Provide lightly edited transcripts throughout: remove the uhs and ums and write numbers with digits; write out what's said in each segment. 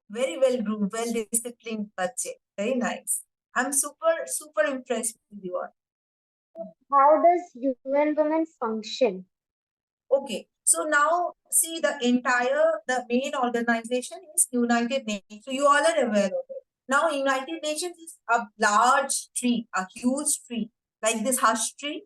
Very well groomed, well disciplined bache. Very nice. I'm super impressed with you all. How does UN Women function? Okay, so now see the main organization is United Nations. So you all are aware of it. Now United Nations is a large tree, a huge tree, like this hush tree.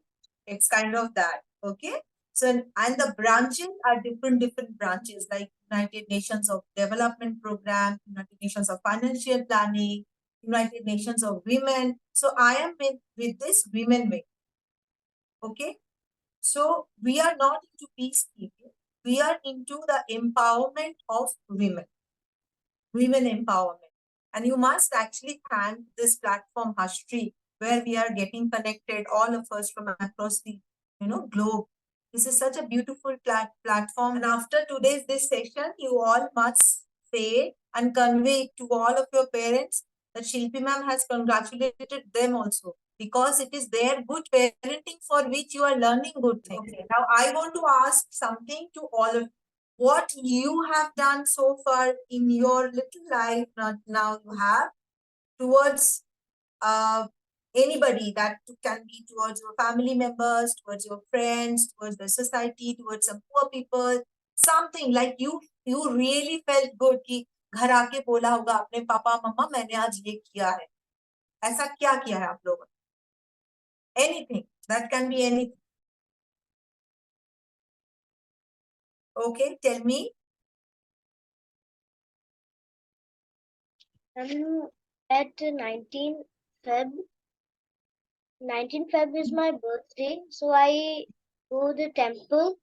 It's kind of that. Okay. So and the branches are different branches, like United Nations of Development Program, United Nations of Financial Planning, United Nations of Women. So I am with this women wing. Okay. So we are not into peacekeeping. We are into the empowerment of women, women empowerment. And you must actually thank this platform, Hashtree, where we are getting connected, all of us from across the globe. This is such a beautiful platform. And after today's this session, you all must say and convey to all of your parents that Shilpi ma'am has congratulated them also, because it is their good parenting for which you are learning good things. Okay. Now I want to ask something to all of what you have done so far in your little life. Not now you have towards anybody, that can be towards your family members, towards your friends, towards the society, towards some poor people, something like you really felt good कि घर आके बोला होगा अपने पापा मम्मा मैंने आज ये किया है. ऐसा क्या किया है आप लोगों ने? Anything, that can be anything. Okay, tell me. At 19 Feb, 19 Feb is my birthday, so I go to the temple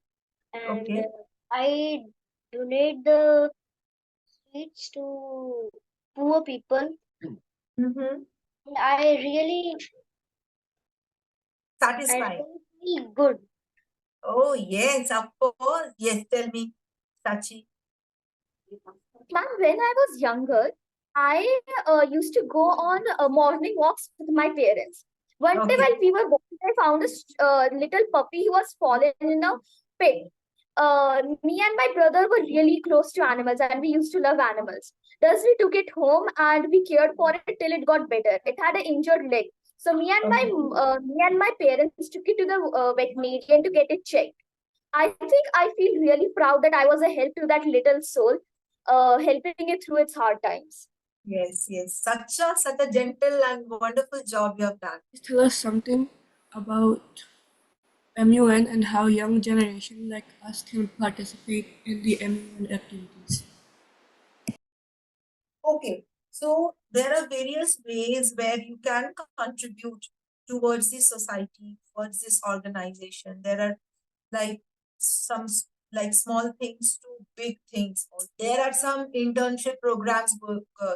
and Okay. I donate the sweets to poor people. Mm-hmm. And I really Satisfied. feel good. Oh, yes, of course. Yes, tell me, Sachi. Ma'am, when I was younger, I used to go on morning walks with my parents. One day Okay. while we were walking, I found a little puppy who was fallen in a pit. Me and my brother were really close to animals and we used to love animals. Thus, we took it home and we cared for it till it got better. It had an injured leg. So me and my parents took it to the veterinarian to get it checked. I think I feel really proud that I was a help to that little soul, helping it through its hard times. Yes, yes. Such a gentle and wonderful job you have done. Tell us something about MUN and how young generation like us can participate in the MUN activities. Okay, so there are various ways where you can contribute towards this society, towards this organization. There are like some like small things to big things. There are some internship programs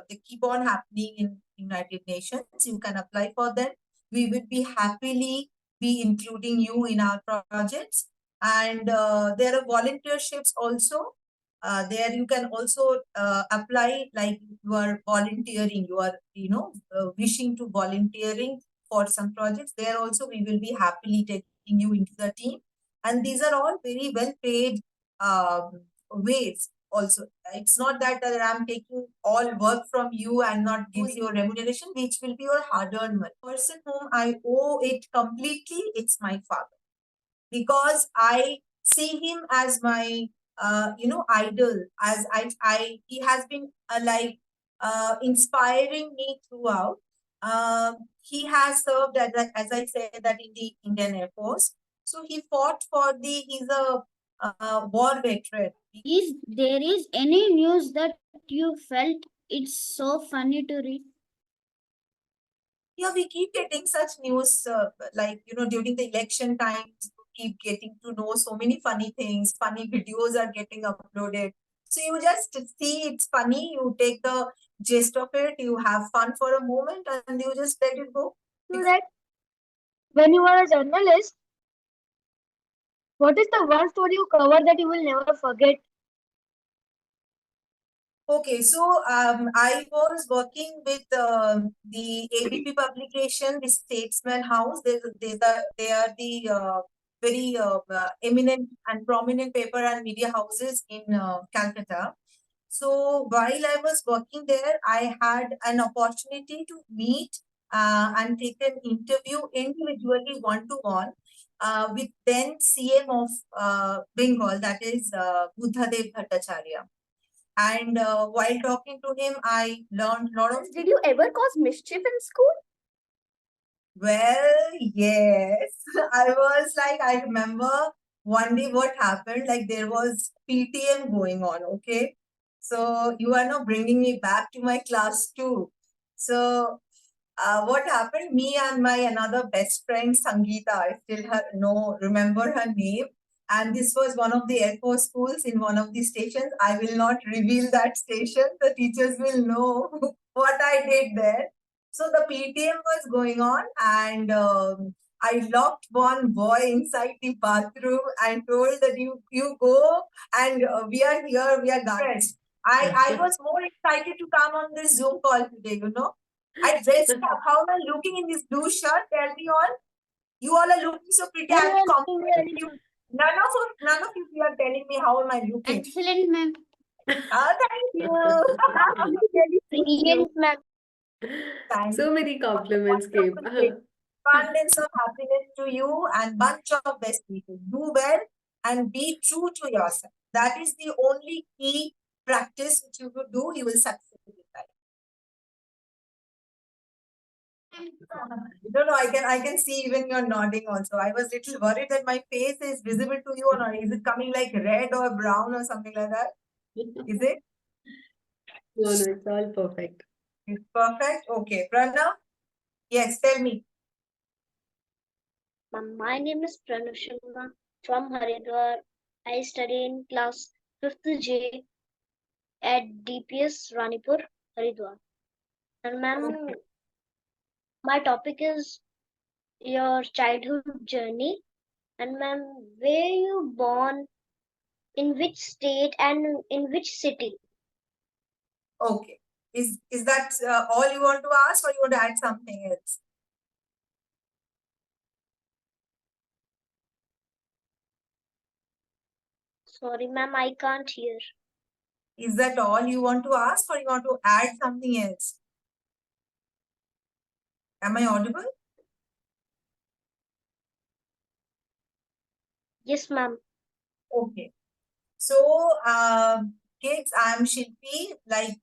they keep on happening in United Nations. You can apply for them. We would be happily be including you in our projects. And there are volunteerships also. There you can also apply, like you are volunteering, you are wishing to volunteering for some projects. There also we will be happily taking you into the team. And these are all very well paid ways also. It's not that I'm taking all work from you and not giving you a remuneration, which will be your hard-earned money. The person whom I owe it completely, it's my father, because I see him as my idol. As he has been inspiring me throughout. He has served as I said that in the Indian Air Force. So he fought for he's a war veteran. Is there is any news that you felt it's so funny to read? Yeah, we keep getting such news, during the election times, we keep getting to know so many funny things. Funny videos are getting uploaded. So you just see it's funny, you take the gist of it, you have fun for a moment, and you just let it go. So that when you are a journalist, what is the one story you cover that you will never forget? Okay, so I was working with the ABP publication, the Statesman House. They are the very eminent and prominent paper and media houses in Calcutta. So while I was working there, I had an opportunity to meet and take an interview individually one-to-one with then CM of Bengal, that is Buddhadev Bhattacharya. And while talking to him, I learned a lot of. Did you ever cause mischief in school? Well, yes. I remember one day what happened, like there was PTM going on, okay? So you are now bringing me back to my class too. So what happened, me and my another best friend, Sangeeta, I still remember her name. And this was one of the Air Force schools in one of the stations. I will not reveal that station. The teachers will know what I did there. So the PTM was going on, and I locked one boy inside the bathroom and told that you go, and we are here, we are guards. I was more excited to come on this Zoom call today, you know. I dressed up. How am I looking in this blue shirt? Tell me all. You all are looking so pretty. I have to compliment you. None of you are telling me how am I looking. Excellent, ma'am. Thank you. Brilliant, ma'am. Thank So many compliments came. abundance of happiness to you and bunch of best people. Do well and be true to yourself. That is the only key practice which you will do. You will succeed in life. No, I can see even you're nodding also. I was little worried that my face is visible to you or not. Is it coming like red or brown or something like that? Is it? No, it's all perfect. It's perfect. Okay. Pranav? Yes, tell me. My name is Pranav Sharma from Haridwar. I study in class 5th J at DPS Ranipur, Haridwar. And ma'am, Okay. my topic is your childhood journey. And ma'am, where you born, in which state, and in which city? Okay. Is that all you want to ask, or you want to add something else? Sorry, ma'am, I can't hear. Is that all you want to ask, or you want to add something else? Am I audible? Yes, ma'am. Okay. So, kids, I'm Shilpi. Like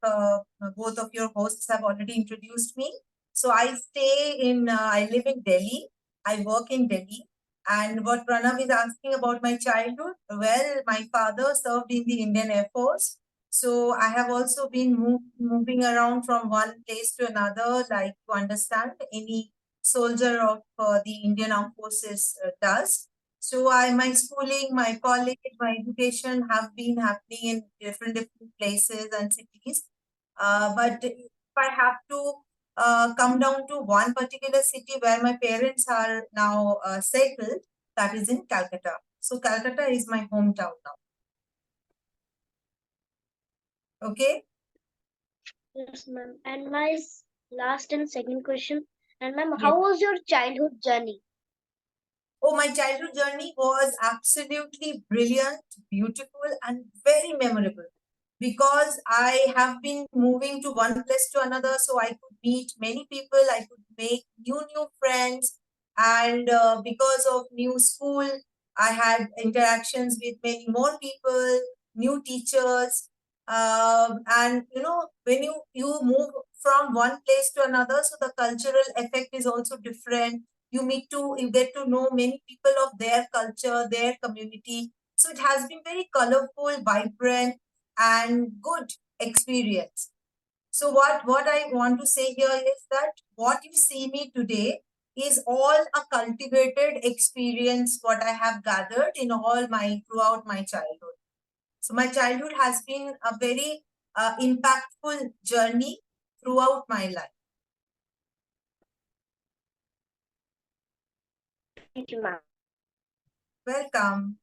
both of your hosts have already introduced me. So I live in Delhi. I work in Delhi. And what Pranav is asking about my childhood, well, my father served in the Indian Air Force. So I have also been moving around from one place to another, like to understand any soldier of the Indian Armed Forces does. So my schooling, my college, my education have been happening in different places and cities. But if I have to come down to one particular city where my parents are now settled, that is in Calcutta. So Calcutta is my hometown now. Okay. Yes, ma'am. And my last and second question. And ma'am, Yes. how was your childhood journey? Oh, my childhood journey was absolutely brilliant, beautiful, and very memorable because I have been moving to one place to another, so I could meet many people, I could make new friends, and because of new school, I had interactions with many more people, new teachers, and you know when you move from one place to another, so the cultural effect is also different. You get to know many people of their culture, their community. So it has been very colorful, vibrant, and good experience. So what I want to say here is that what you see me today is all a cultivated experience, what I have gathered in throughout my childhood. So my childhood has been a very impactful journey throughout my life. Thank you, ma'am. Welcome.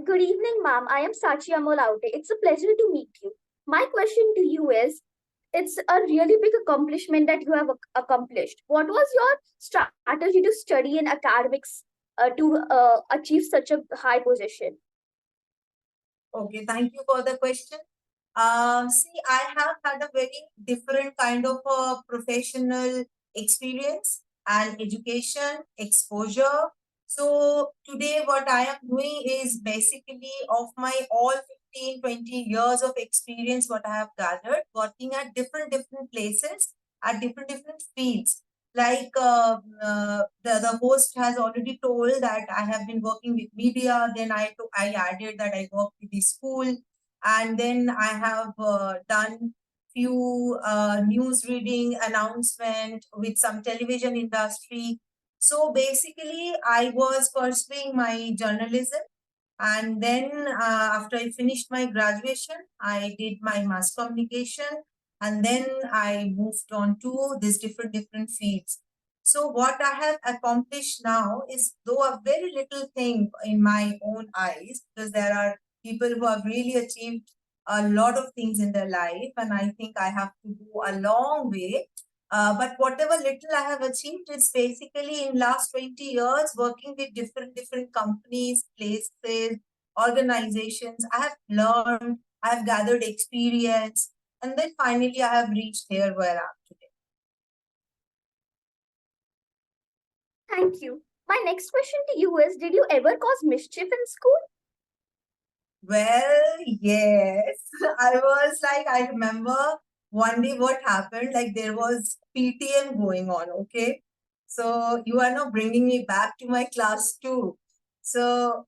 Good evening, ma'am. I am Sachi Amolaute. It's a pleasure to meet you. My question to you is, it's a really big accomplishment that you have accomplished. What was your strategy to study in academics to achieve such a high position? Okay, thank you for the question. See, I have had a very different kind of professional experience and education exposure. So today what I am doing is basically of my all 15, 20 years of experience, what I have gathered, working at different places, at different fields. Like the host has already told that I have been working with media, then I added that I work with the school, and then I have done few news reading announcement with some television industry. So basically, I was pursuing my journalism, and then after I finished my graduation, I did my mass communication, and then I moved on to these different fields. So what I have accomplished now is though a very little thing in my own eyes, because there are people who have really achieved a lot of things in their life, and I think I have to go a long way. But whatever little I have achieved is basically in last 20 years working with different companies, places, organizations. I have learned, I have gathered experience, and then finally I have reached here where I am today. Thank you. My next question to you is, did you ever cause mischief in school? Well, yes. I remember one day what happened, like there was PTM going on, okay? So you are now bringing me back to my class too. So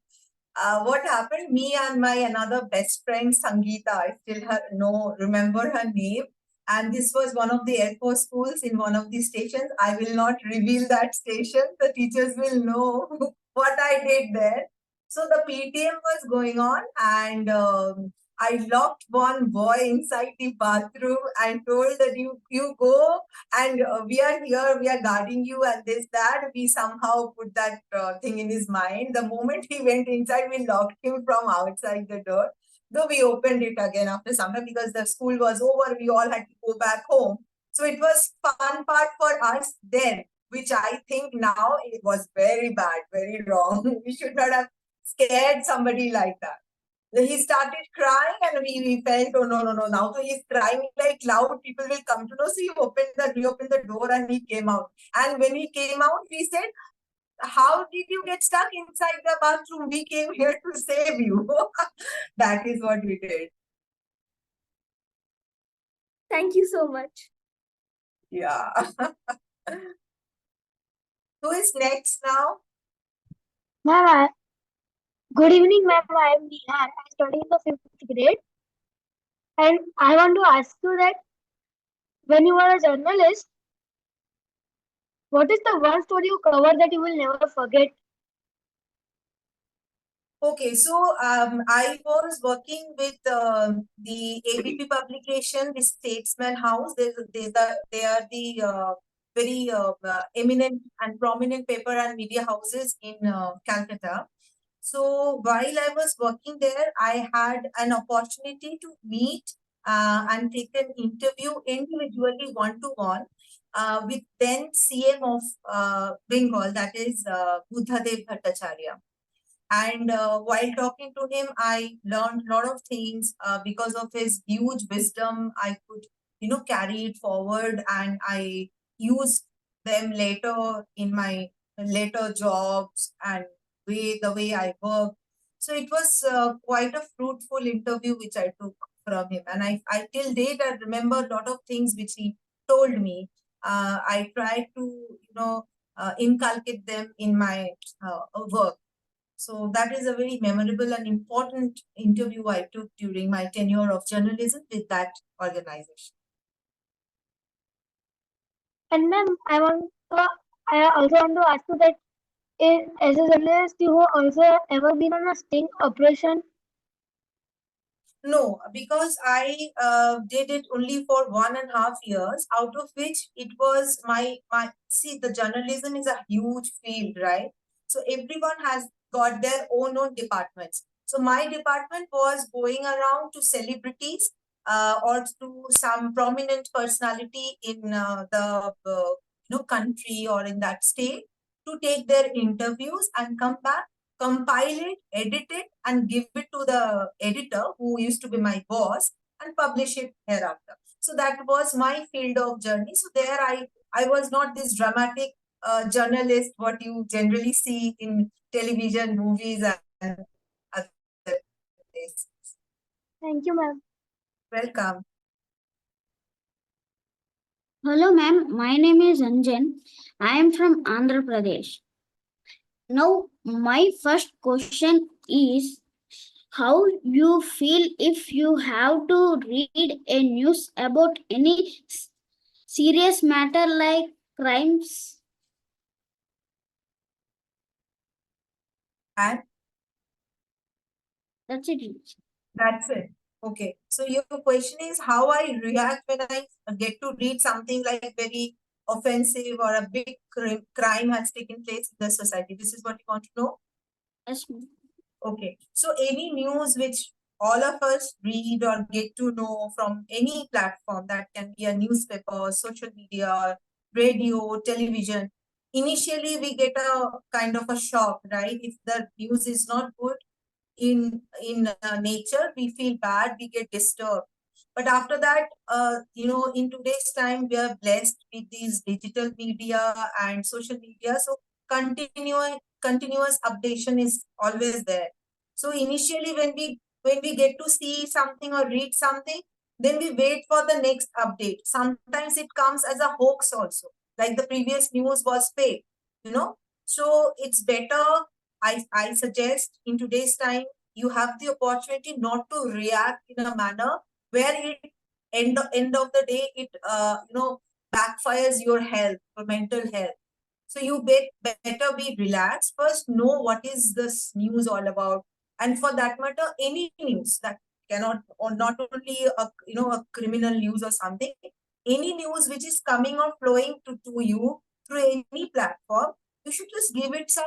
what happened, me and my another best friend, Sangeeta, I still remember her name. And this was one of the Air Force schools in one of the stations. I will not reveal that station. The teachers will know what I did there. So the PTM was going on, and I locked one boy inside the bathroom and told that you go, and we are here, we are guarding you, and this, that. We somehow put that thing in his mind. The moment he went inside, we locked him from outside the door. Though we opened it again after some time because the school was over, we all had to go back home. So it was fun part for us then, which I think now it was very bad, very wrong. We should not have scared somebody like that. Then he started crying, and we felt, oh no, now so he's crying like loud, people will come to know. So we opened the door and he came out. And when he came out, we said, how did you get stuck inside the bathroom? We came here to save you. That is what we did. Thank you so much. Yeah. Who is next now? Ma'am, good evening, ma'am. I am Nihaar. I study in the 5th grade. And I want to ask you that when you are a journalist, what is the one story you cover that you will never forget? Okay, so I was working with the ABP publication, the Statesman House. They are the very eminent and prominent paper and media houses in Calcutta. So while I was working there, I had an opportunity to meet and take an interview individually, one-to-one, with then CM of Bengal, that is Buddhadev Bhattacharya. And while talking to him, I learned a lot of things because of his huge wisdom. I could, carry it forward, and I used them later in my later jobs and the way I work. So it was quite a fruitful interview which I took from him, and I till date I remember a lot of things which he told me. I tried to, inculcate them in my work. So that is a very memorable and important interview I took during my tenure of journalism with that organization. And ma'am, I also want to ask you that as a journalist, you have also ever been on a sting operation? No, because I did it only for 1.5 years, out of which it was see, the journalism is a huge field, right? So everyone has got their own departments. So my department was going around to celebrities or to some prominent personality in the country or in that state to take their interviews and come back, compile it, edit it, and give it to the editor who used to be my boss. and publish it hereafter. So that was my field of journey. So there I was not this dramatic journalist, what you generally see in television, movies, and other places. Thank you, ma'am. Welcome. Hello, ma'am. My name is Anjan. I am from Andhra Pradesh. Now, my first question is how you feel if you have to read a news about any serious matter like crimes? And That's it. that's it. Okay. So your question is how I react when I get to read something like very offensive or a big crime has taken place in the society. This is what you want to know? Yes, ma'am. Okay. So any news which all of us read or get to know from any platform, that can be a newspaper, social media, radio, television. Initially, we get a kind of a shock, right? If the news is not good, in nature, we feel bad, we get disturbed. But after that, in today's time, we are blessed with these digital media and social media. So continuous updation is always there. So initially, when we get to see something or read something, then we wait for the next update. Sometimes it comes as a hoax also, like the previous news was fake, you know. So it's better, I suggest, in today's time, you have the opportunity not to react in a manner where it end of the day it backfires your health or mental health. So you better be relaxed. First, know what is this news all about, and for that matter, any news that cannot, or not only a criminal news or something, any news which is coming or flowing to you through any platform, you should just give it some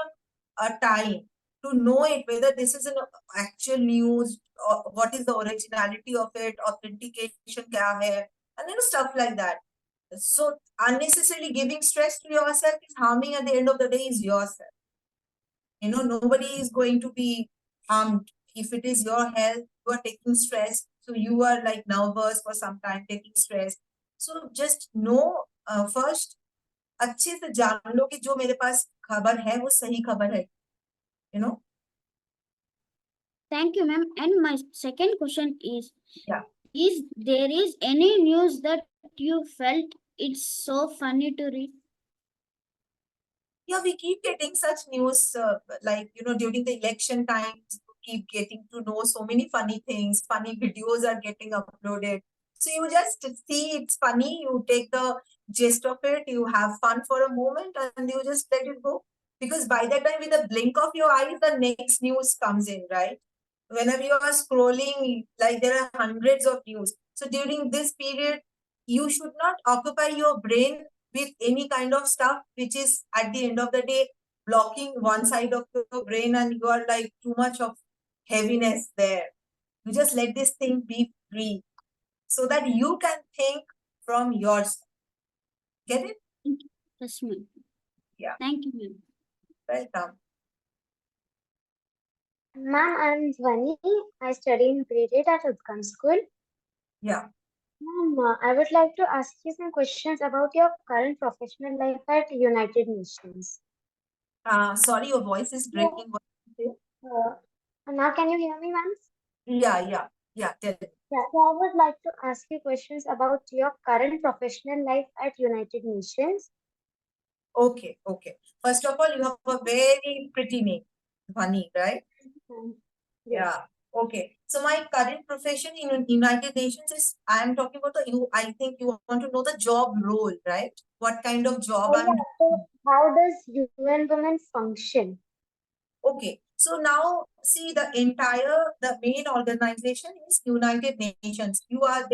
time to know it, whether this is an actual news or what is the originality of it, authentication kya hai, and stuff like that. So unnecessarily giving stress to yourself is harming, at the end of the day, is yourself. Nobody is going to be harmed. If it is your health, you are taking stress. So you are like nervous for some time, taking stress. So just know, first, अच्छे से जान लो कि जो मेरे पास खबर है वो सही खबर है, you know. Thank you, ma'am. And my second question is, Yeah. is there is any news that you felt it's so funny to read? Yeah, we keep getting such news, like, during the election times, you keep getting to know so many funny things, funny videos are getting uploaded. So you just see it's funny, you take the gist of it, you have fun for a moment, and you just let it go. Because by that time, with a blink of your eyes, the next news comes in, right? Whenever you are scrolling, like there are hundreds of news. So during this period, you should not occupy your brain with any kind of stuff which is at the end of the day blocking one side of your brain, and you are like too much of heaviness there. You just let this thing be free so that you can think from yourself. Get it? Yes, ma'am. Yeah. Thank you, ma'am. Welcome. Ma'am, I'm Dhwani. I study in grade 8 at Udgam School. Yeah. Ma'am, I would like to ask you some questions about your current professional life at United Nations. Sorry, your voice is breaking. What did you Now can you hear me, ma'am? say? Yeah. Tell me. Yeah, so I would like to ask you questions about your current professional life at United Nations. Okay. First of all, you have a very pretty name, Dhwani, right? Yes. Yeah. Okay. So my current profession in United Nations is, I am talking about I think you want to know the job role, right? What kind of job Oh, I'm yeah. So how does UN Women function? Okay, so now see, the main organization is United Nations. You are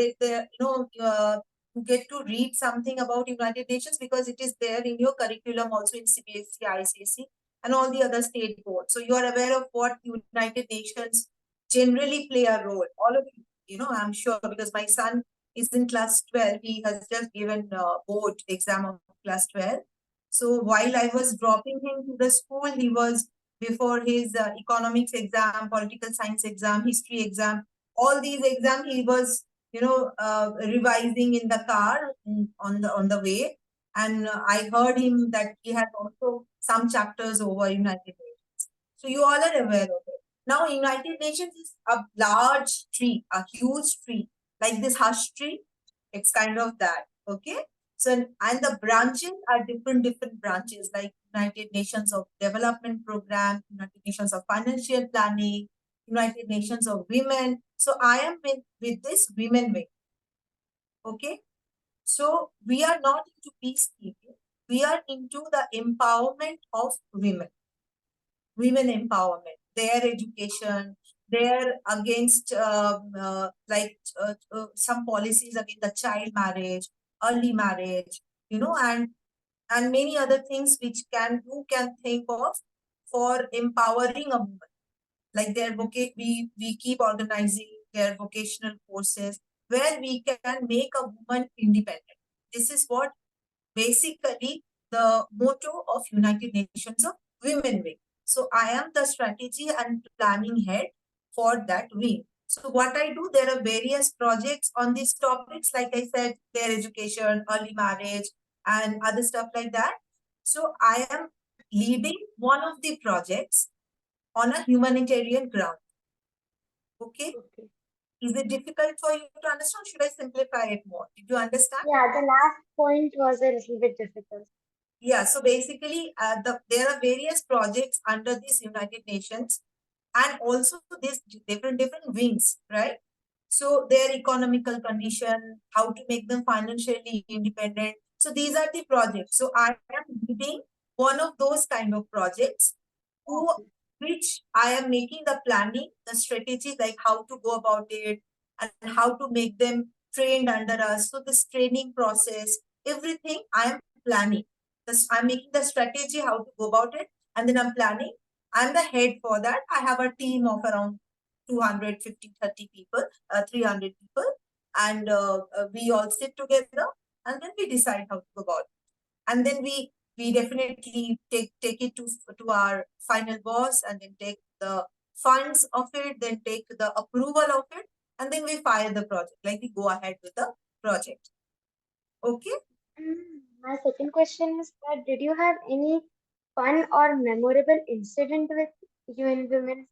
you get to read something about United Nations because it is there in your curriculum also in CBSE, ICSE, and all the other state boards. So you are aware of what United Nations generally play a role. All of you, I'm sure, because my son is in class 12. He has just given board exam of class 12. So while I was dropping him to the school, he was before his economics exam, political science exam, history exam, all these exams he was revising in the car on the way. And I heard him that he has also some chapters over United Nations. So you all are aware of it. Now, United Nations is a large tree, a huge tree, like this hush tree. It's kind of that. Okay. So, and the branches are different branches, like United Nations of Development Program, United Nations of Financial Planning, United Nations of Women. So I am with this women wing. Okay. So we are not into peacekeeping. We are into the empowerment of women. Women empowerment, their education, their against some policies against the child marriage, early marriage, and many other things which you can think of for empowering a woman. Like we keep organizing their vocational courses where we can make a woman independent. This is what basically the motto of United Nations of Women Wing. So I am the strategy and planning head for that wing. So what I do, there are various projects on these topics, like I said, their education, early marriage, and other stuff like that. So I am leading one of the projects on a humanitarian ground. Okay? Okay. Is it difficult for you to understand? Should I simplify it more? Did you understand? Yeah, the last point was a little bit difficult. Yeah, so basically, there are various projects under these United Nations, and also these different wings, right? So their economical condition, how to make them financially independent. So these are the projects. So I am leading one of those kind of projects, which I am making the planning, the strategy, like how to go about it and how to make them trained under us. So this training process, everything I am planning. I'm making the strategy how to go about it, and then I'm planning. I'm the head for that. I have a team of around 250, 30 people, 300 people, and we all sit together, and then we decide how to go about it. And then we definitely take it to our final boss, and then take the funds of it, then take the approval of it, and then we fire the project, like we go ahead with the project. Okay. My second question is that did you have any fun or memorable incident with UN Women?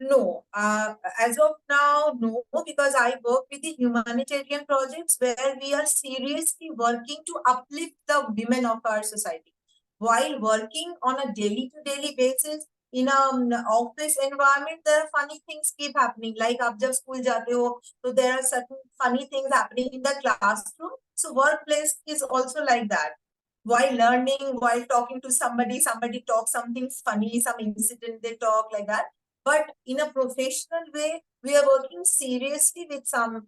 No, as of now, no, because I work with the humanitarian projects where we are seriously working to uplift the women of our society. While working on a daily basis in an office environment, there are funny things keep happening. Like आप जब school जाते हो, so there are certain funny things happening in the classroom. So workplace is also like that. While learning, while talking to somebody talks something funny, some incident they talk like that. But in a professional way, we are working seriously with some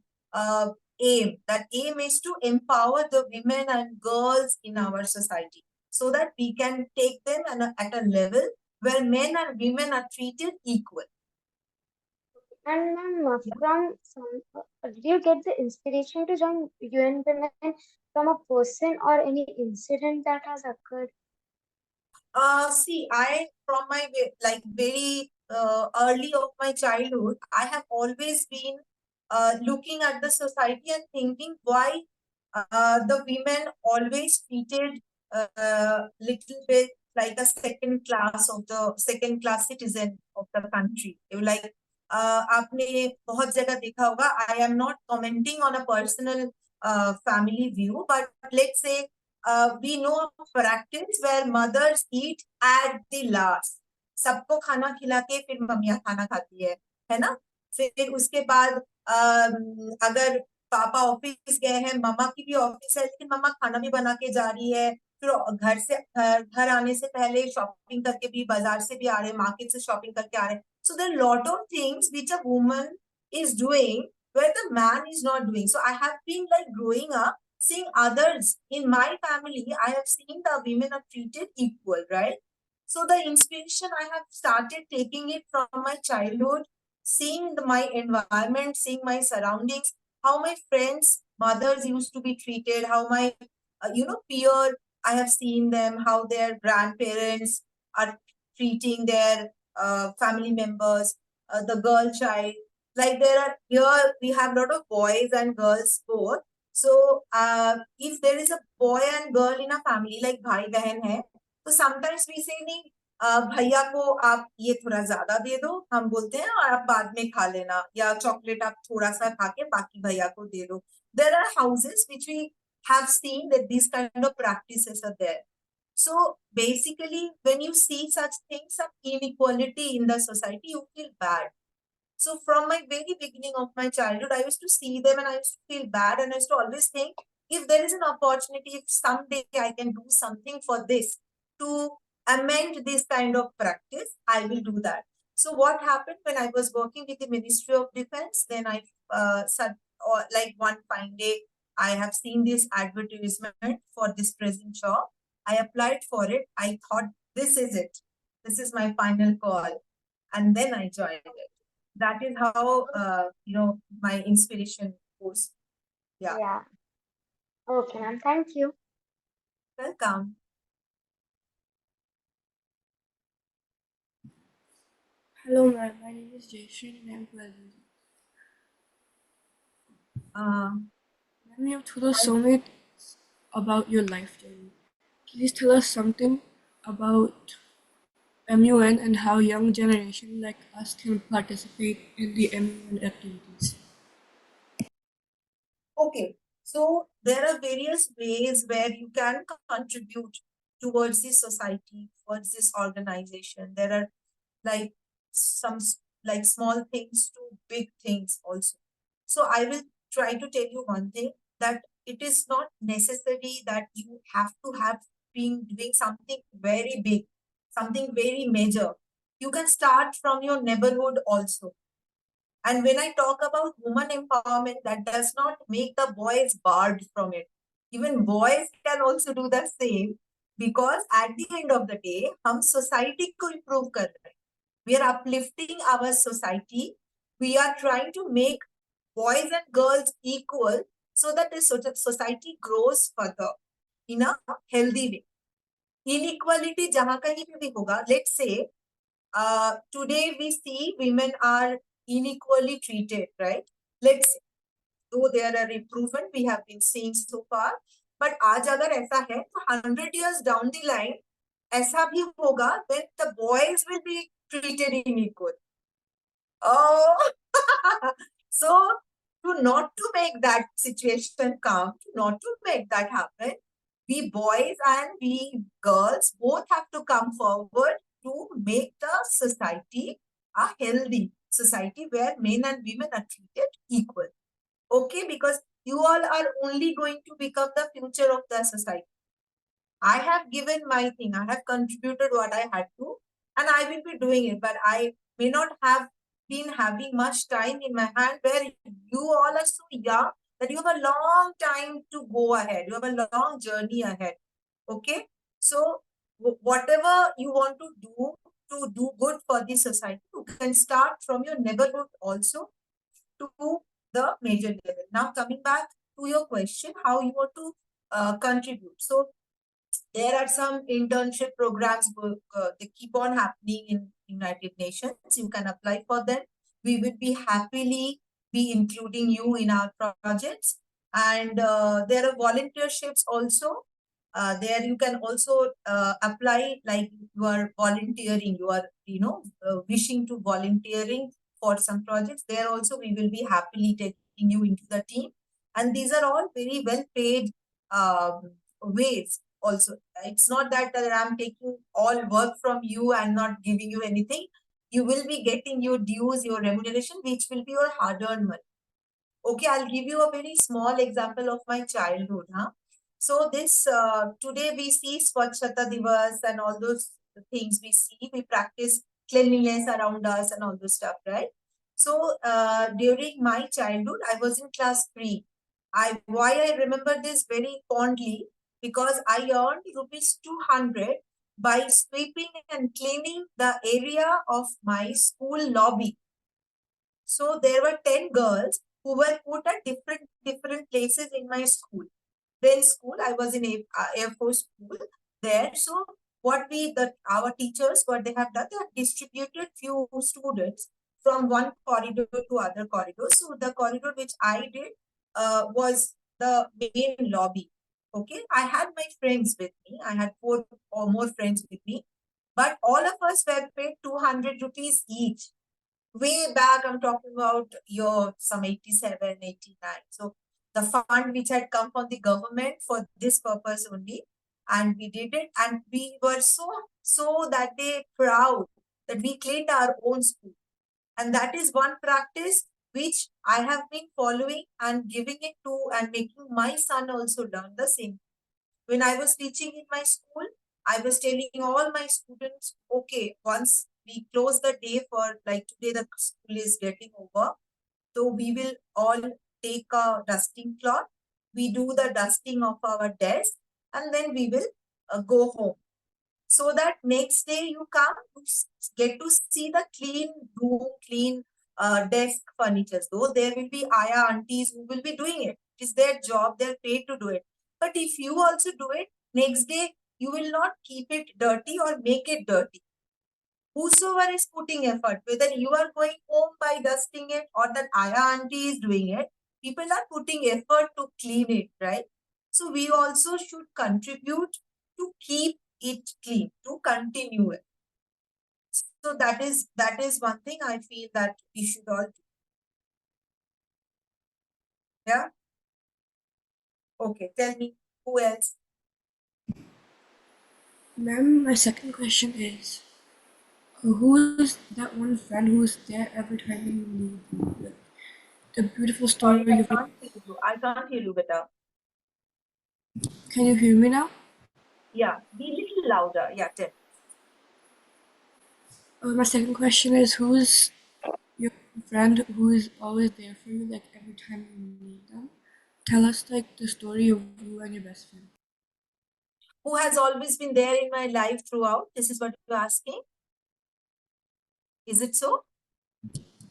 aim. That aim is to empower the women and girls in our society, so that we can take them at a level where men and women are treated equal. And ma'am, did you get the inspiration to join UN Women from a person or any incident that has occurred? See, from my very early of my childhood, I have always been looking at the society and thinking why the women always treated little bit like a second class citizen of the country. Like आपने बहुत जगह देखा होगा. I am not commenting on a personal family view, but let's say we know a practice where mothers eat at the last. सबको खाना खिला के फिर मम्मियाँ खाना खाती है ना. फिर उसके बाद अगर पापा ऑफिस गए हैं, मम्मा की भी ऑफिस है, लेकिन मम्मा खाना भी बना के जा रही है. फिर घर आने से पहले शॉपिंग करके भी, बाजार से भी आ रहे हैं, मार्केट से शॉपिंग करके आ रहे हैं. So there are lot of things which a woman is doing where the man is not doing. So I have been like growing up seeing others in my family. I have seen the women are treated equal, right? So the inspiration, I have started taking it from my childhood, seeing my environment, seeing my surroundings, how my friends, mothers used to be treated, how my, peer, I have seen them, how their grandparents are treating their family members, the girl child. Like here we have a lot of boys and girls both. So if there is a boy and girl in a family, like भाई बहन है, तो sometimes we say नहीं, भैया को आप ये थोड़ा ज्यादा दे दो, हम बोलते हैं, और आप बाद में खा लेना, या चॉकलेट आप थोड़ा सा खा के बाकी भैया को दे दो. There are houses which we have seen that these kind of practices are there. So basically, when you see such things, some inequality in the society, you feel bad. So from my very beginning of my childhood, I used to see them and I used to feel bad, and I used to always think, if there is an opportunity, if someday I can do something for this to amend this kind of practice, I will do that. So what happened when I was working with the Ministry of Defense, then I said, like one fine day, I have seen this advertisement for this present job. I applied for it. I thought, this is it. This is my final call. And then I joined it. That is how, my inspiration goes. Yeah. Yeah. Okay, ma'am. Thank you. Welcome. Hello, ma'am. My name is Jaishreen and I'm 12 years old. Ma'am, you have told us so much about your life journey. Please tell us something about MUN and how young generation like us can participate in the MUN activities. Okay. So there are various ways where you can contribute towards this society, towards this organization. There are like some like small things to big things also. So I will try to tell you one thing, that it is not necessary that you have to have been doing something very big, something very major. You can start from your neighborhood also. And when I talk about woman empowerment, that does not make the boys barred from it. Even boys can also do the same, because at the end of the day, हम society को improve कर रहे हैं. We are uplifting our society. We are trying to make boys and girls equal so that the society grows further in a healthy way. Inequality जहाँ कहीं पे भी होगा, let's say, today we see women are unequally treated, right? Let's say, though there are improvement we have been seeing so far, but आज अगर ऐसा है तो 100 years down the line ऐसा भी होगा when the boys will be treated unequal. Oh, so not to make that situation come, not to make that happen, we boys and we girls both have to come forward to make the society a healthy society where men and women are treated equal. Okay, because you all are only going to become the future of the society. I have given my thing, I have contributed what I had to, and I will be doing it, but I may not have been having much time in my hand, where you all are so young that you have a long time to go ahead. You have a long journey ahead. Okay. So whatever you want to do good for the society, you can start from your neighborhood also to the major level. Now coming back to your question, how you want to contribute. So there are some internship programs, they keep on happening in United Nations. You can apply for them. We would be happily be including you in our projects. And there are volunteerships also. There you can also apply, like you are volunteering, you are, wishing to volunteering for some projects. There also we will be happily taking you into the team. And these are all very well paid ways also. It's not that I'm taking all work from you and not giving you anything. You will be getting your dues, your remuneration, which will be your hard-earned money. Okay, I'll give you a very small example of my childhood. So this today we see Swachhata Divas and all those things we see. We practice cleanliness around us and all those stuff, right? So during my childhood, I was in class 3. Why I remember this very fondly, because I earned rupees 200 by sweeping and cleaning the area of my school lobby. So there were 10 girls who were put at different places in my school. Then school, I was in Air Force school there. So what our teachers, what they have done, they have distributed few students from one corridor to other corridor. So the corridor which I did was the main lobby. Okay, I had my friends with me. I had 4 or more friends with me, but all of us were paid 200 rupees each. Way back, I'm talking about year some 87, 89. So the fund which had come from the government for this purpose only, and we did it, and we were so that day proud that we cleaned our own school. And that is one practice which I have been following and giving it to and making my son also learn the same. When I was teaching in my school, I was telling all my students, okay, once we close the day for like today, the school is getting over. So we will all take a dusting cloth. We do the dusting of our desk and then we will go home. So that next day you come to get to see the clean room, clean desk furniture. Though there will be ayah aunties who will be doing it. It is their job, they're paid to do it. But if you also do it, next day you will not keep it dirty or make it dirty. Whosoever is putting effort, whether you are going home by dusting it or that ayah auntie is doing it, people are putting effort to clean it, right? So we also should contribute to keep it clean, to continue it. So that is one thing I feel that we should all do. Yeah. Okay, tell me who else? Ma'am, my second question is, who is that one friend who is there every time you need them? Like, the beautiful story Sorry, I you've can't hear you. I can't hear you better. Can you hear me now? Yeah, be little louder. Yeah, tell. My second question is, who is your friend who is always there for you, like every time you need them? Tell us like the story of you and your best friend. Who has always been there in my life throughout? This is what you're asking. Is it so?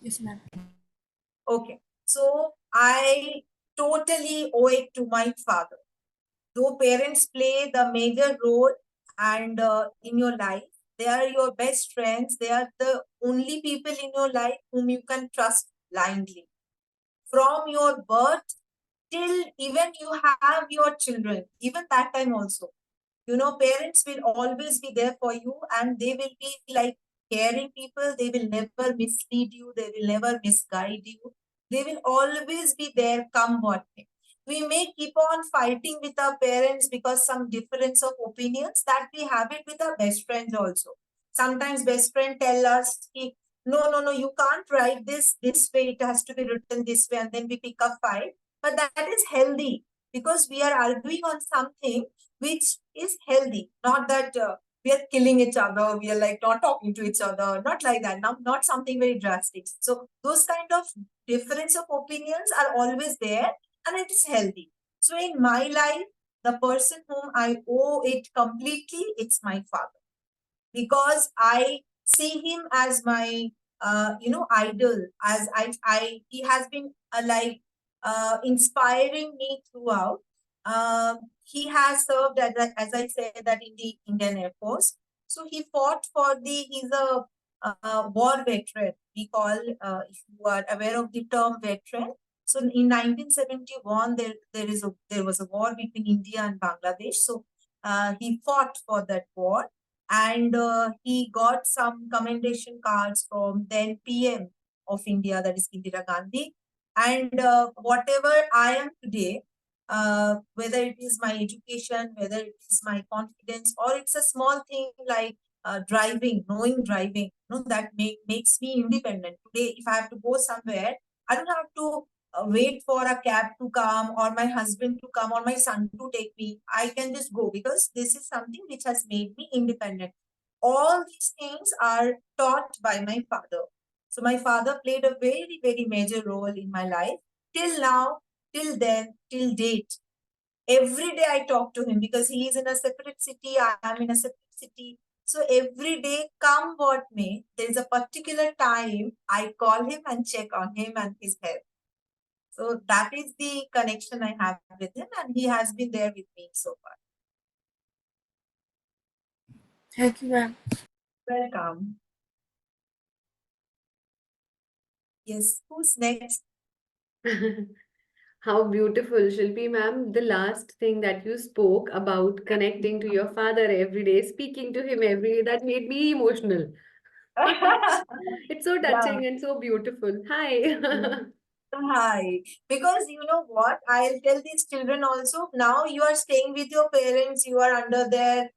Yes, ma'am. Okay. So I totally owe it to my father. Though parents play the major role and in your life, they are your best friends. They are the only people in your life whom you can trust blindly. From your birth till even you have your children, even that time also. You know, parents will always be there for you and they will be like caring people. They will never mislead you. They will never misguide you. They will always be there come what may. We may keep on fighting with our parents because some difference of opinions that we have it with our best friends also. Sometimes best friend tell us, no, you can't write this way. It has to be written this way. And then we pick a fight. But that is healthy because we are arguing on something which is healthy, not that we are killing each other, we are like not talking to each other, not like that, not something very drastic. So those kind of difference of opinions are always there and it is healthy. So in my life, the person whom I owe it completely, it's my father. Because I see him as my idol, as he has been inspiring me throughout. He has served as I said that in the Indian Air Force. So he fought for he's a war veteran. We call, if you are aware of the term veteran. So in 1971, there was a war between India and Bangladesh. So he fought for that war and he got some commendation cards from then PM of India, that is Indira Gandhi. And whatever I am today, whether it is my education, whether it is my confidence, or it's a small thing like knowing driving, that makes me independent. Today, if I have to go somewhere, I don't have to wait for a cab to come or my husband to come or my son to take me. I can just go because this is something which has made me independent. All these things are taught by my father. So my father played a very, very major role in my life till now, till then, till date. Every day I talk to him because he is in a separate city, I am in a separate city. So every day, come what may, there is a particular time I call him and check on him and his health. So that is the connection I have with him, and he has been there with me so far. Thank you, ma'am. Welcome. Yes. Who's next? How beautiful, Shilpi ma'am. The last thing that you spoke about connecting to your father every day, speaking to him every day, that made me emotional. It's so Yeah. touching and so beautiful. Hi. Hi. Because you know what? I'll tell these children also, now you are staying with your parents, you are under their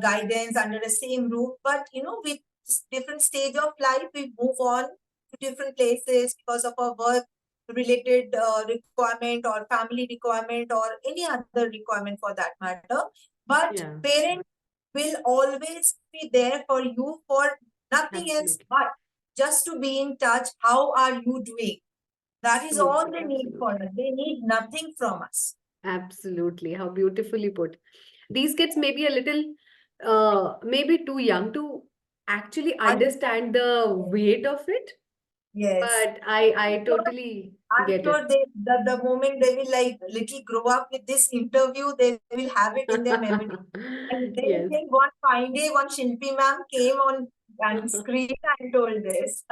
guidance, under the same roof. But you know, with different stage of life, we move on to different places because of our work related requirement or family requirement or any other requirement for that matter. But Yeah, parents will always be there for you for nothing else absolutely. but just to be in touch. How are you doing? That is all Absolutely. they need for Absolutely. us. They need nothing from us. Absolutely. How beautifully put. These kids may be a little, maybe too young to actually Understand? understand the weight of it, Yes. but I totally I'm get it. sure the moment they will like little grow up with this interview, they will have it in their memory. And they will Yes, think one fine day, one Shilpi ma'am came on screen and told this.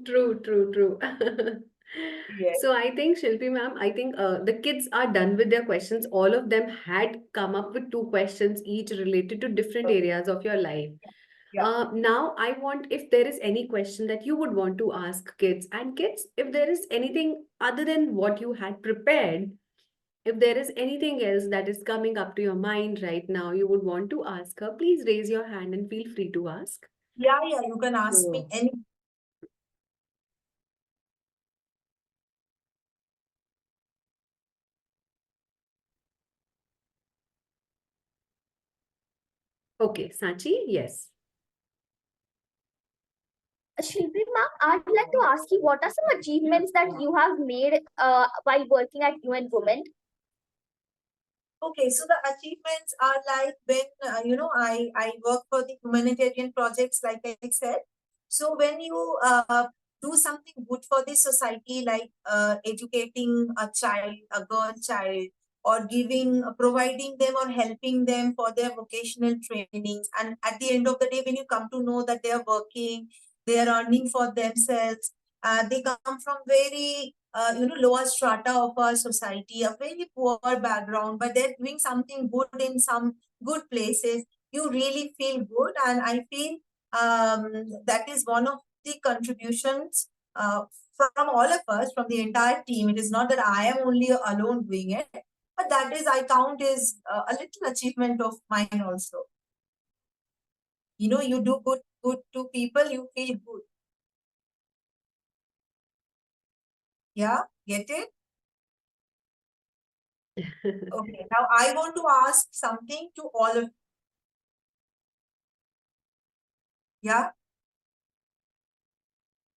true, true, true. Yes. So I think Shilpi ma'am, I think the kids are done with their questions. All of them had come up with two questions each related to different areas of your life. Yeah. Now I want if there is any question that you would want to ask kids and kids, if there is anything other than what you had prepared, if there is anything else that is coming up to your mind right now, you would want to ask her, please raise your hand and feel free to ask. Yeah, yeah. You can ask me So, any. okay, Sachi, yes. Shilpi ma'am, I'd like to ask you what are some achievements that you have made while working at UN Women? Okay, so the achievements are like when I work for the humanitarian projects, like I said. So when you do something good for the society, like educating a child, a girl child, or providing them or helping them for their vocational trainings, and at the end of the day, when you come to know that they are working, they are earning for themselves, they come from very lower strata of our society, a very poor background, but they're doing something good in some good places. You really feel good, and I feel that is one of the contributions from all of us, from the entire team. It is not that I am only alone doing it, but that is, I count, is a little achievement of mine also. You know, you do good to people, you feel good. Yeah, get it? Okay, now I want to ask something to all of. Yeah.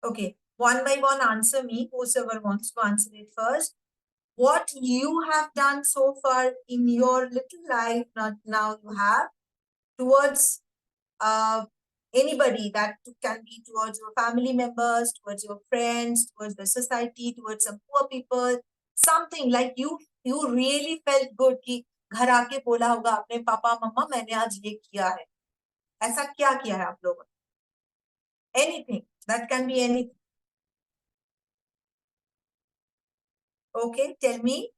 Okay. One by one, answer me. Whoever wants to answer it first. What you have done so far in your little life, not now you have, towards uh, anybody, that can be towards your family members, towards your friends, towards the society, towards some poor people, something like you really felt good कि घर आके बोला होगा अपने पापा मम्मा मैंने आज ये किया है. ऐसा क्या किया है आप लोगों ने? Anything. That can be anything. Okay, tell me.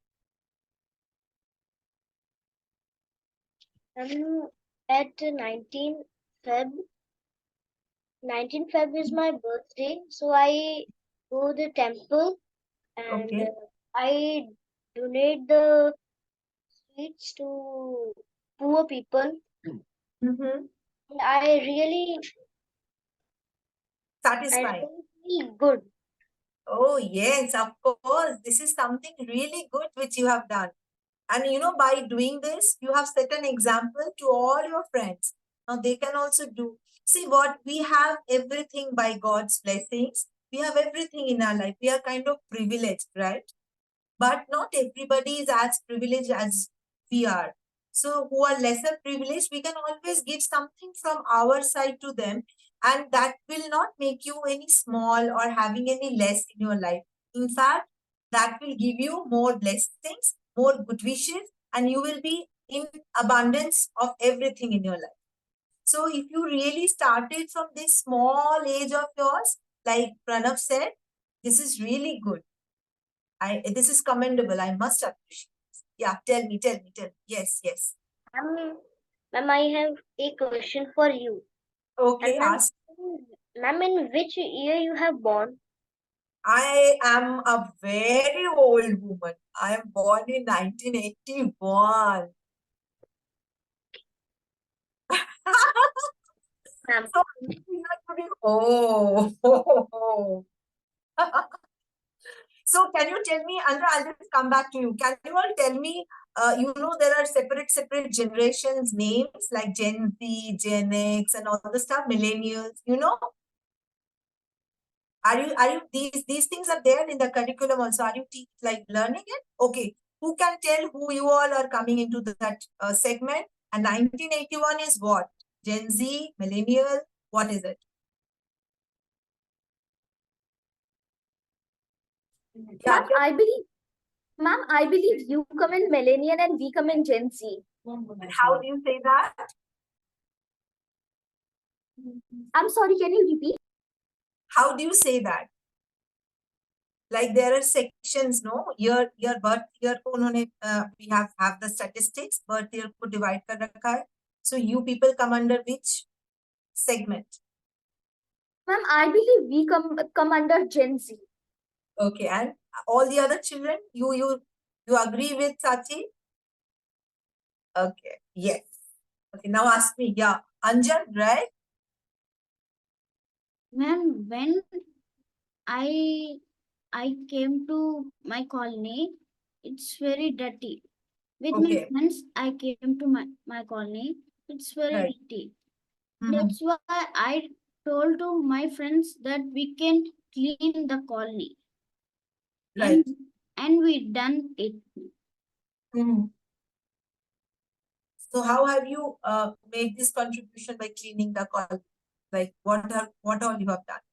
At 19 Feb, 19 Feb is my birthday, so I go to the temple and Okay. I donate the sweets to poor people. Mm-hmm. And I really Satisfying. feel good. Oh, yes, of course. This is something really good which you have done. And you know, by doing this, you have set an example to all your friends. Now they can also do. See what we have, everything by God's blessings. We have everything in our life. We are kind of privileged, right? But not everybody is as privileged as we are. So who are lesser privileged, we can always give something from our side to them, and that will not make you any small or having any less in your life. In fact, that will give you more blessings, more good wishes, and you will be in abundance of everything in your life. So if you really started from this small age of yours, like Pranav said, this is really good. This is commendable. I must appreciate. Yeah, tell me. Yes, yes. Ma'am, I have a question for you. Okay, And ma'am, ask. ma'am, in which year you have born? I am a very old woman. I am born in 1981. Ma'am, So, oh. So can you tell me, Andra, I'll just come back to you. Can you all tell me, there are separate generations names like Gen Z, Gen X and all the stuff, millennials, Are you these things are there in the curriculum also? Are you learning it? Okay. Who can tell who you all are coming into that segment? And 1981 is what? Gen Z, millennial, what is it? Yeah, Ma'am, I believe you come in millennial and we come in Gen Z. how do you say that? I'm sorry, can you repeat? How do you say that? Like there are sections, no? Your birth year ko unhone, we have the statistics, birth year ko divide kar rakha hai. So you people come under which segment? Ma'am, I believe we come under Gen Z. Okay, and all the other children, you agree with Sachi? Okay, yes. Okay, now ask me. Yeah, Anjan, right? Ma'am, when I came to my colony, it's very dirty. With my Okay, friends, I came to my colony. It's very right. dirty. Mhm. That's why I told to my friends that we can clean the colony. Right. And we done it. Mhm. So how have you made this contribution by cleaning the colony? Like what all you have done?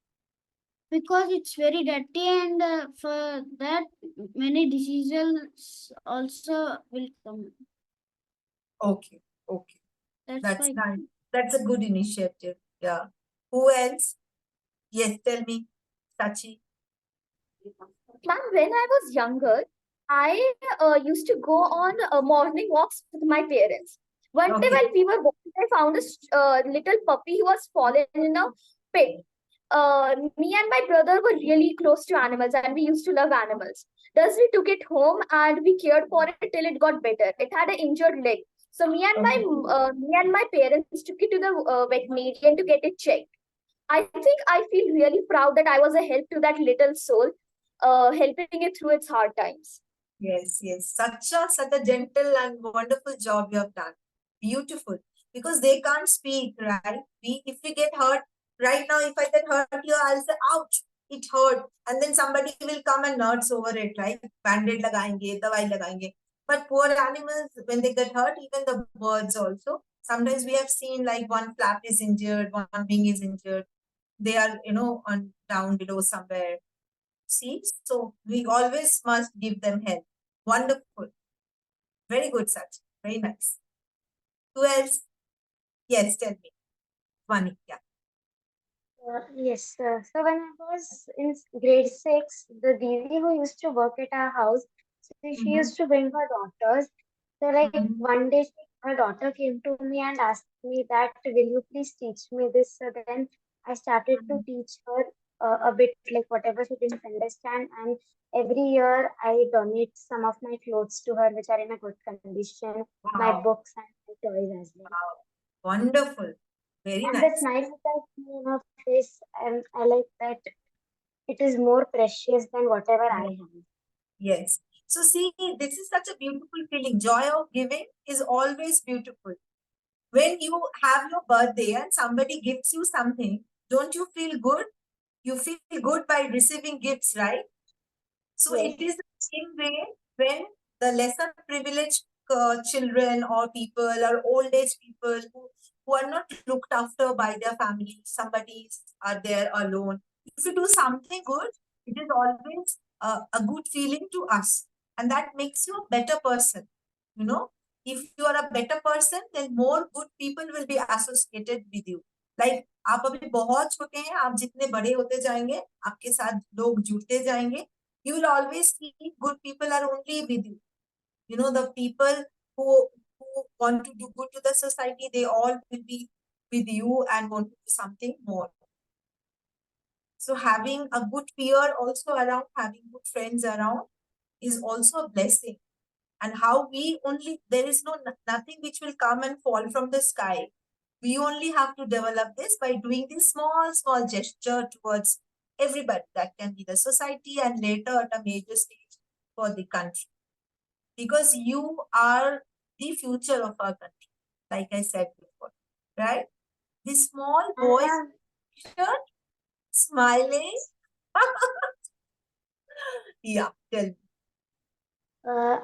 Because it's very dirty, and for that many diseases also will come. Okay, That's that's why. nice. That's a good initiative. Yeah. Who else? Yes, tell me, Sachi. Ma'am, when I was younger, I used to go on morning walks with my parents. One day Okay. while we were walking, I found a little puppy who was fallen in a pit. Me and my brother were really close to animals and we used to love animals. Thus, we took it home and we cared for it till it got better. It had an injured leg. So Okay. me and my parents took it to the veterinarian to get it checked. I think I feel really proud that I was a help to that little soul, helping it through its hard times. Yes, yes. Such a gentle and wonderful job you have done. Beautiful. Because they can't speak, right? If we get hurt, right now, if I get hurt here, I'll say, ouch, it hurt. And then somebody will come and nurse over it, right? Band-aid lagayenge, dawai lagayenge. But poor animals, when they get hurt, even the birds also, sometimes we have seen like one flap is injured, one wing is injured. They are, on down below somewhere. See, so we always must give them help. Wonderful. Very good, Sach. Very nice. Who else? Yes, tell me. Dhwani, yeah. Yes, so when I was in grade 6, the Didi who used to work at our house, so she used to bring her daughters. So like one day her daughter came to me and asked me that, will you please teach me this? So then I started to teach her a bit, like whatever she didn't understand. And every year I donate some of my clothes to her, which are in a good condition, my Wow. books and my toys as well. Wow. Wonderful. Very And the nice. smile that I see in her face, and I like that it is more precious than whatever I have. Yes. So see, this is such a beautiful feeling. Joy of giving is always beautiful. When you have your birthday and somebody gives you something, don't you feel good? You feel good by receiving gifts, right? So Yes. it is the same way when the lesser privileged children or people or old age people who are not looked after by their families, somebody are there alone. If you do something good, it is always a good feeling to us. And that makes you a better person. If you are a better person, then more good people will be associated with you. Like आप अभी बहुत छोटे हैं, आप जितने बड़े होते जाएंगे आपके साथ लोग जुड़ते जाएंगे. You will always see good people are only with you. You know, the people who want to do good to the society, they all will be with you and want to do something more. So having a good peer also around, having good friends around is also a blessing. And how we only, there is nothing which will come and fall from the sky. We only have to develop this by doing this small gesture towards everybody. That can be the society and later at a major stage for the country. Because you are the future of our country, like I said before, right? This small boy shirt, smiling. Yeah, tell me. Uh,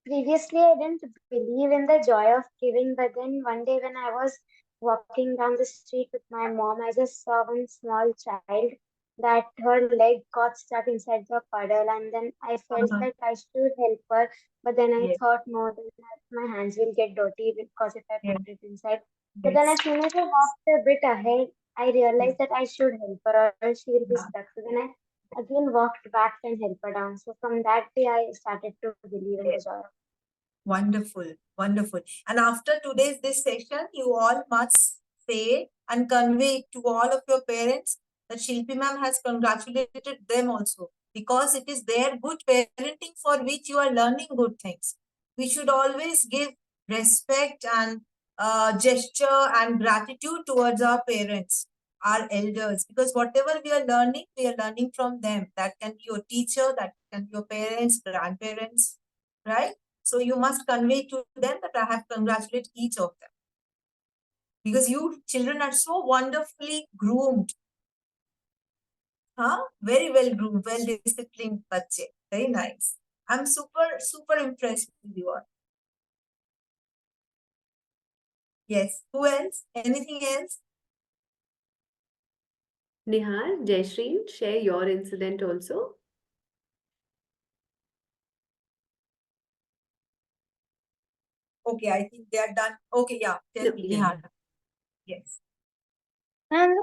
Previously, I didn't believe in the joy of giving, but then one day when I was walking down the street with my mom, I just saw one small child that her leg got stuck inside the puddle, and then I felt Uh-huh. like I should help her, but then I Yes, thought, no, then my hands will get dirty because if I yes, put it inside. But then yes, as soon as I walked a bit ahead, I realized that I should help her or else she will be yeah. stuck. So then I again walked back and helped her down. So from that day, I started to believe in the Yes. joy. Wonderful, wonderful. And after today's this session, you all must say and convey to all of your parents that Shilpi ma'am has congratulated them also, because it is their good parenting for which you are learning good things. We should always give respect and gesture and gratitude towards our parents, our elders, because whatever we are learning from them. That can be your teacher, that can be your parents, grandparents, right? So you must convey to them that I have congratulated each of them. Because you children are so wonderfully groomed. Huh? Very well groomed, well disciplined bache. Very nice. I'm super impressed with you all. Yes. Who else? Anything else? Nihaar, Jaishreen, share your incident also. Okay, I think they are done. Okay, yeah. Tell No, me, yeah, Nihaar. yeah. Yes. And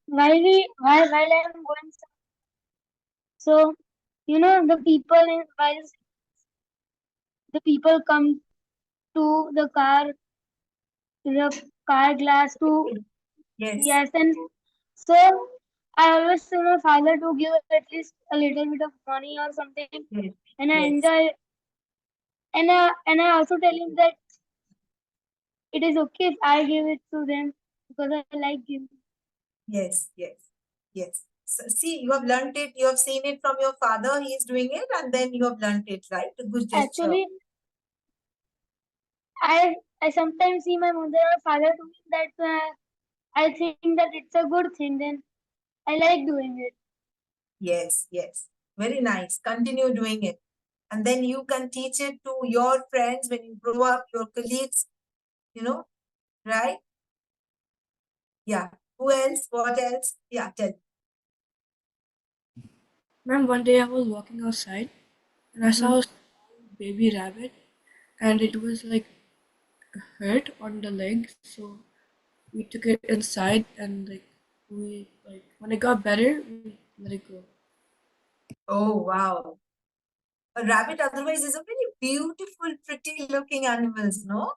while I'm going, so the people while the people come to the car glass to Yes. yes, and so I always tell my father to give at least a little bit of money or something, Yes. and I Yes. enjoy. And I also tell him that it is okay if I give it to them because I like giving. Yes. Yes. Yes. So, see, you have learned it, you have seen it from your father, he is doing it, and then you have learned it, right? A good gesture. Actually, I sometimes see my mother or father doing that. I think that it's a good thing. Then I like doing it. Yes, yes. Very nice. Continue doing it. And then you can teach it to your friends when you grow up, your colleagues, right? Yeah. Who else? What else? Yeah, tell. Ma'am, one day I was walking outside and I saw a small baby rabbit and it was like hurt on the leg. So we took it inside and when it got better, we let it go. Oh, wow. A rabbit otherwise is a very beautiful, pretty looking animals, no?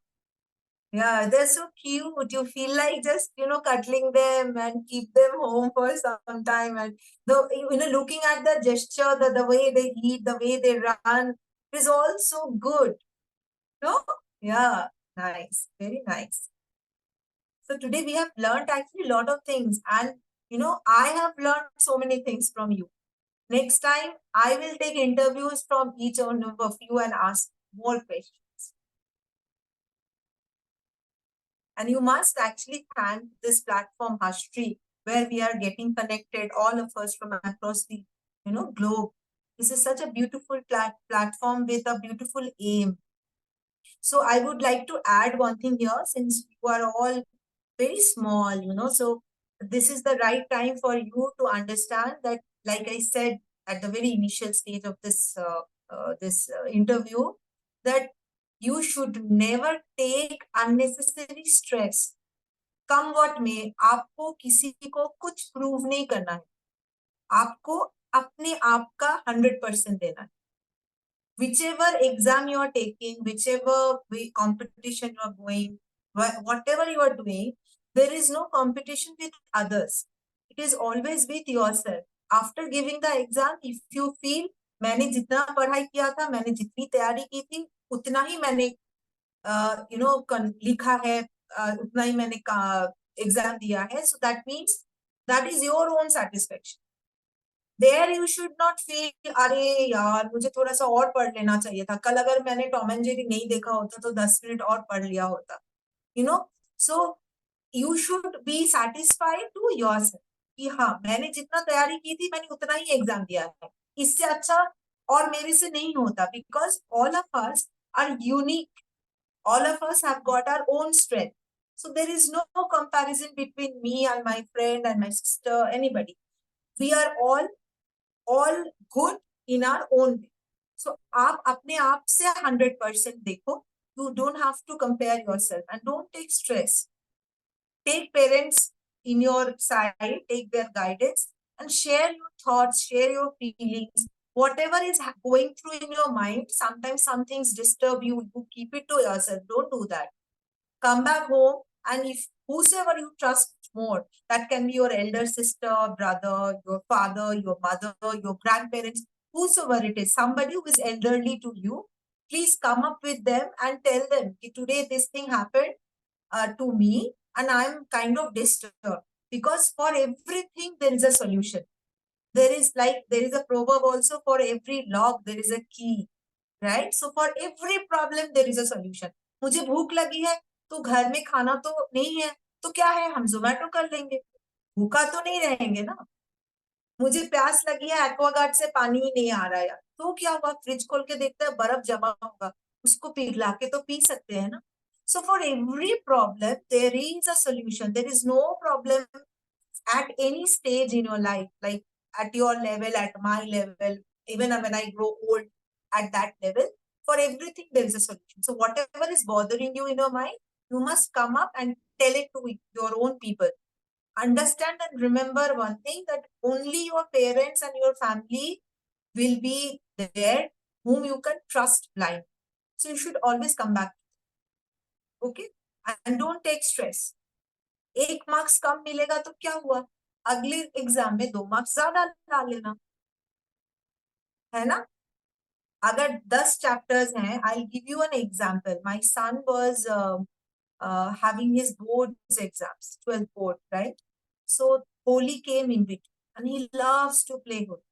Yeah, they're so cute. You feel like just, cuddling them and keep them home for some time. And looking at the gesture, the way they eat, the way they run is all so good. No? Yeah, nice. Very nice. So today we have learned actually a lot of things. And, I have learned so many things from you. Next time, I will take interviews from each one of you and ask more questions. And you must actually thank this platform, Hashtree, where we are getting connected, all of us from across the, globe. This is such a beautiful platform with a beautiful aim. So I would like to add one thing here, since you are all very small, so this is the right time for you to understand that, like I said at the very initial stage of this interview, that you should never take unnecessary stress come what में आपको किसी को कुछ prove नहीं करना है, आपको अपने आप का 100% देना है. Whichever exam you are taking, whichever competition you are going, whatever you are doing, there is no competition with others. It is always with yourself. After giving the exam, if you feel मैंने जितना पढ़ाई किया था, मैंने जितनी तैयारी की थी, उतना ही मैंने लिखा है, उतना ही मैंने एग्जाम दिया है, so that means that is your own satisfaction. There you should not feel अरे यार मुझे थोड़ा सा और पढ़ लेना चाहिए था, कल अगर मैंने टॉम एंड जेरी नहीं देखा होता तो 10 मिनट और पढ़ लिया होता, so you should be satisfied to yourself कि हाँ मैंने जितना तैयारी की थी मैंने उतना ही एग्जाम दिया है, इससे अच्छा और मेरे से नहीं होता, because all of us are unique, all of us have got our own strength, so there is no comparison between me and my friend and my sister, anybody. We are all good in our own way. So आप अपने आप से 100% देखो. You don't have to compare yourself and don't take stress. Take parents in your side, take their guidance and share your thoughts, share your feelings. Whatever is going through in your mind, sometimes some things disturb you, you keep it to yourself. Don't do that. Come back home, and if whosoever you trust more, that can be your elder sister, brother, your father, your mother, your grandparents, whosoever it is, somebody who is elderly to you, please come up with them and tell them, today this thing happened to me and I'm kind of disturbed. Because for everything there is a solution. There is a proverb also, for every lock there is a key, right? So for every problem there is a solution. मुझे भूख लगी है तो घर में खाना तो नहीं है, तो क्या है, हम जोमेटो कर लेंगे, भूखा तो नहीं रहेंगे ना. मुझे प्यास लगी है, एक्वागार्ड से पानी ही नहीं आ रहा है, तो क्या हुआ, फ्रिज खोल के देखते हैं बर्फ जमा होगा, उसको पिघला के तो पी सकते हैं ना. So for every problem there is a solution. There is no problem at any stage in your life, like at your level, at my level, even when I grow old, at that level, for everything there is a solution. So whatever is bothering you in your mind, you must come up and tell it to your own people. Understand and remember one thing, that only your parents and your family will be there whom you can trust blind. So you should always come back. Okay? And don't take stress. 1 marks कम मिलेगा तो क्या हुआ, अगले exam में 2 marks ज्यादा ला लेना, है ना. अगर 10 चैप्टर्स हैं, I give you an example. My son was having his boards exams, 12th board, right? So Holi came in between and he loves to play Holi,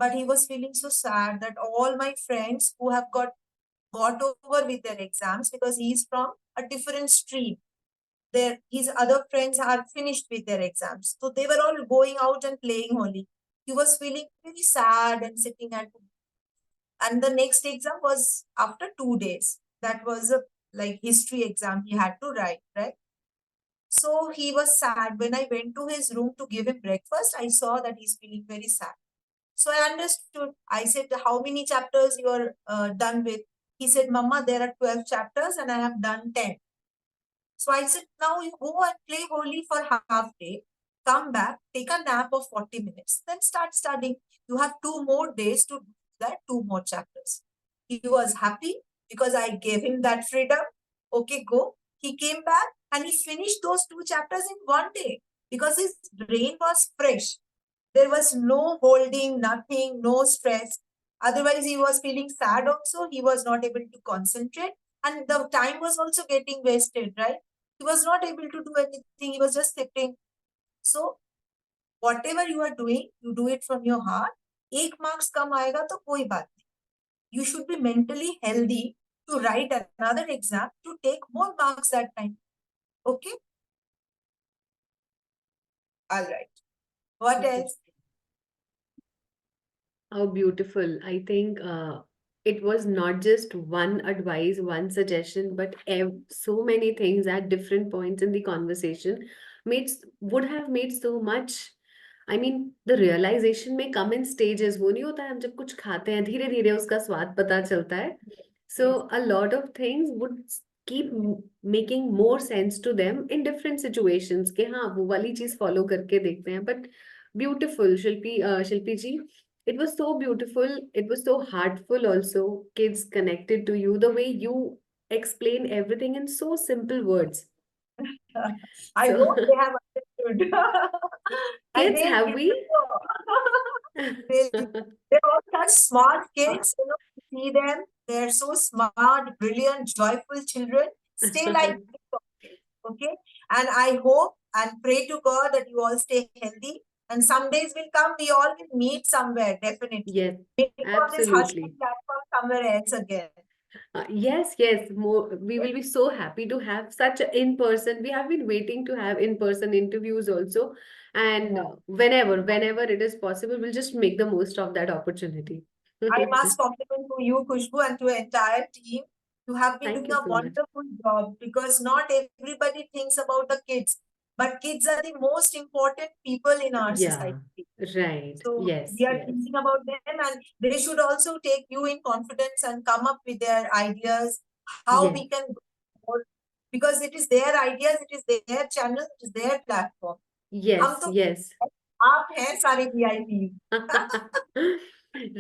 but he was feeling so sad that all my friends who have got over with their exams, because he is from a different stream, his other friends are finished with their exams, so they were all going out and playing Holi. He was feeling very sad and sitting at home. And the next exam was after 2 days. That was a history exam he had to write, right? So he was sad. When I went to his room to give him breakfast, I saw that he's feeling very sad. So I understood. I said, how many chapters you are done with? He said, Mama, there are 12 chapters and I have done 10. So I said, now you go and play Holi for half day, come back, take a nap of 40 minutes, then start studying. You have 2 more days to do that, 2 more chapters. He was happy because I gave him that freedom. Okay, go. He came back and he finished those 2 chapters in 1 day because his brain was fresh. There was no holding, nothing, no stress. Otherwise, he was feeling sad also. He was not able to concentrate. And the time was also getting wasted, right? He was not able to do anything. He was just sitting. So whatever you are doing, you do it from your heart. 1 marks कम आएगा तो कोई बात नहीं. You should be mentally healthy to write another exam to take more marks that time. Okay? All right. What else? How beautiful. I think it was not just one advice, one suggestion, but so many things at different points in the conversation would have made so much. I mean, the realization may come in stages. वो नहीं होता है, हम जब कुछ खाते हैं धीरे धीरे उसका स्वाद पता चलता है. So a lot of things would keep making more sense to them in different situations कि हाँ वो वाली चीज follow करके देखते हैं. But beautiful, Shilpi ji, it was so beautiful, it was so heartful also. Kids connected to you the way you explain everything in so simple words. I So hope they have understood. And kids, they have we? they're all such smart kids, you know, to see them. They're so smart, brilliant, joyful children. Stay like this, okay? And I hope and pray to God that you all stay healthy. And some days will come, we all will meet somewhere, definitely. Yes, Maybe on this absolutely. platform somewhere else again. Yes, yes. More, we will be so happy to have such a in-person. We have been waiting to have in-person interviews also. And Yeah. whenever it is possible, we'll just make the most of that opportunity. I must compliment to you, Khushbu, and to the entire team. You have been Thank doing you a so much. wonderful job because not everybody thinks about the kids, but kids are the most important people in our Yeah, society. right. So Yes, we are yes. thinking about them, and they should also take you in confidence and come up with their ideas, how Yes, we can go more, because it is their ideas, it is their channel, it is their platform. हम yes, तो yes. आप हैं सारे VIP.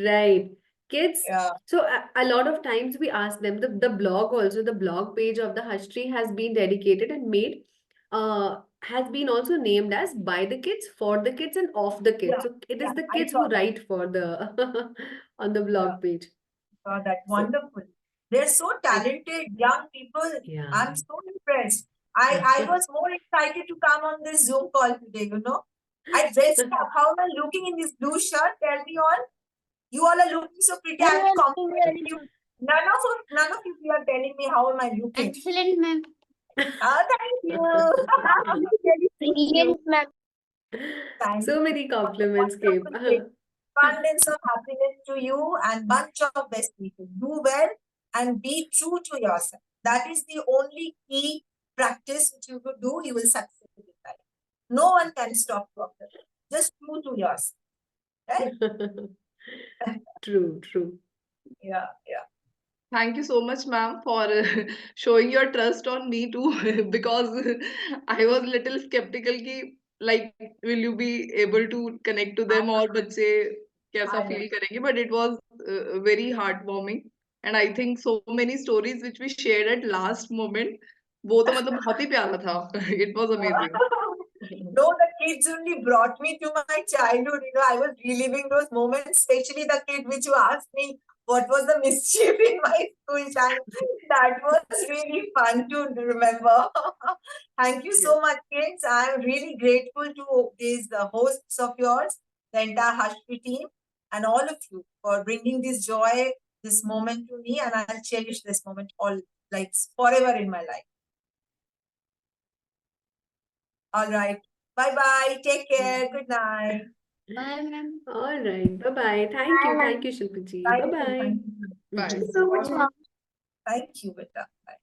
Right. Kids, Yeah. so a lot of times we ask them, the blog also, the blog page of the Hush Tree has been dedicated and made, has been also named as by the kids, for the kids, and of the kids. Yeah, So it yeah, is the I kids saw who that. write for the on the Yeah. blog page. That So wonderful. They're so talented, young people. yeah. I'm so impressed. I was more excited to come on this Zoom call today, you know. I dressed up. How am I looking in this blue shirt? Tell me all. You all are looking so pretty. Ma'am, I'm you are looking complimenting very you. good. None of you are telling me how am I looking. Excellent, ma'am. Thank you. I'm really thank you. Brilliant, ma'am. Thank So you. many compliments came. Wonderful day. Abundance of happiness to you and bunch of best people. Do well and be true to yourself. That is the only key practice which you could do. You will succeed in life. No one can stop you after that. Just true to yourself. Right? True, true. Yeah, yeah. Thank you so much, ma'am, for showing your trust on me too, because I was little skeptical कि like will you be able to connect to them or बच्चे कैसा I know. feel करेंगे, but it was very heartwarming, and I think so many stories which we shared at last moment, वो तो मतलब बहुत ही प्यारा था. It was amazing. No, the kids only brought me to my childhood. You know, I was reliving those moments, especially the kid which you asked me what was the mischief in my school time. That was really fun to remember. Thank you so much, kids. I'm really grateful to these hosts of yours, the entire Hushpi team, and all of you for bringing this joy, this moment to me, and I'll cherish this moment all like forever in my life. All right. Bye bye. Take care. Good night. Bye, ma'am. All right. Bye-bye. Thank you, Shilpi ji. Bye. Bye-bye. Thank you. Bye. Thank you so much, ma'am. Thank you, Beta. Bye.